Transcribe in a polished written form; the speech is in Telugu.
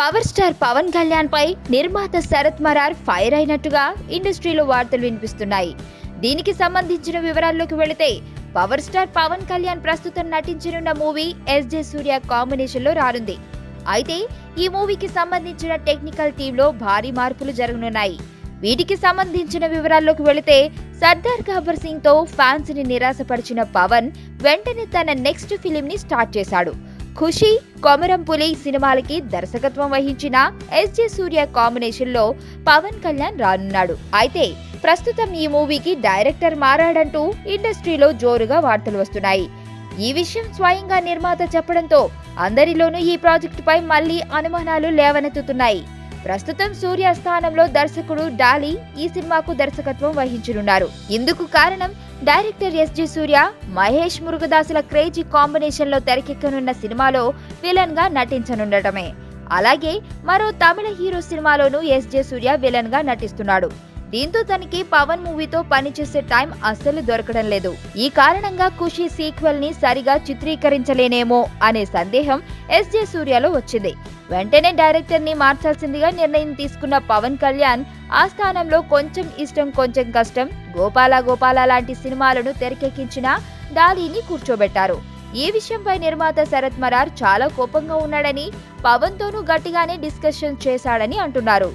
పవర్ స్టార్ పవన్ కళ్యాణ్ పై నిర్మాత శరత్ మరార్ ఫైర్ అయినట్టుగా ఇండస్ట్రీలో వార్తలు వినిపిస్తున్నాయి. దీనికి సంబంధించిన వివరాల్లోకి వెళితే పవర్ స్టార్ పవన్ కళ్యాణ్ ప్రస్తుతం నటించనున్న మూవీ ఎస్జే సూర్య కాంబినేషన్ లో రానుంది. అయితే ఈ మూవీకి సంబంధించిన టెక్నికల్ టీంలో భారీ మార్పులు జరగనున్నాయి. వీటికి సంబంధించిన వివరాల్లోకి వెళితే సర్దార్ గబ్బర్ సింగ్ తో ఫ్యాన్స్ ని నిరాశపరిచిన పవన్ వెంటనే తన నెక్స్ట్ ఫిలిం ని స్టార్ట్ చేశాడు. ఖుషి, కొమరం పులి సినిమాలకి దర్శకత్వం వహించిన ఎస్జే సూర్య కాంబినేషన్ లో పవన్ కళ్యాణ్ రానున్నాడు. అయితే ప్రస్తుతం ఈ మూవీకి డైరెక్టర్ మారాడంటూ ఇండస్ట్రీలో జోరుగా వార్తలు వస్తున్నాయి. ఈ విషయం స్వయంగా నిర్మాత చెప్పడంతో అందరిలోనూ ఈ ప్రాజెక్టుపై మళ్లీ అనుమానాలు లేవనెత్తుతున్నాయి. ప్రస్తుతం సూర్య స్థానంలో దర్శకుడు డాలీ ఈ సినిమాకు దర్శకత్వం వహించనున్నారు. ఇందుకు కారణం డైరెక్టర్ ఎస్జే సూర్య, మహేష్ మురుగదాసుల క్రేజీ కాంబినేషన్ లో తెరకెక్కనున్న సినిమాలో విలన్ గా నటించనుండటమే. అలాగే మరో తమిళ హీరో సినిమాలోనూ ఎస్జే సూర్య విలన్ గా నటిస్తున్నాడు. దీంతో తనకి పవన్ మూవీతో పనిచేసే టైం అస్సలు దొరకడం లేదు. ఈ కారణంగా ఖుషి సీక్వెల్ ని సరిగా చిత్రీకరించలేనేమో అనే సందేహం ఎస్జే సూర్యలో వచ్చింది. వెంటనే డైరెక్టర్ ని మార్చాల్సిందిగా నిర్ణయం తీసుకున్న పవన్ కళ్యాణ్ ఆ స్థానంలో కొంచెం ఇష్టం కొంచెం కష్టం, గోపాల గోపాల లాంటి సినిమాలను తెరకెక్కించిన డాలీని కూర్చోబెట్టారు. ఈ విషయంపై నిర్మాత శరత్ మరార్ చాలా కోపంగా ఉన్నాడని, పవన్ తోనూ గట్టిగానే డిస్కషన్ చేశాడని అంటున్నారు.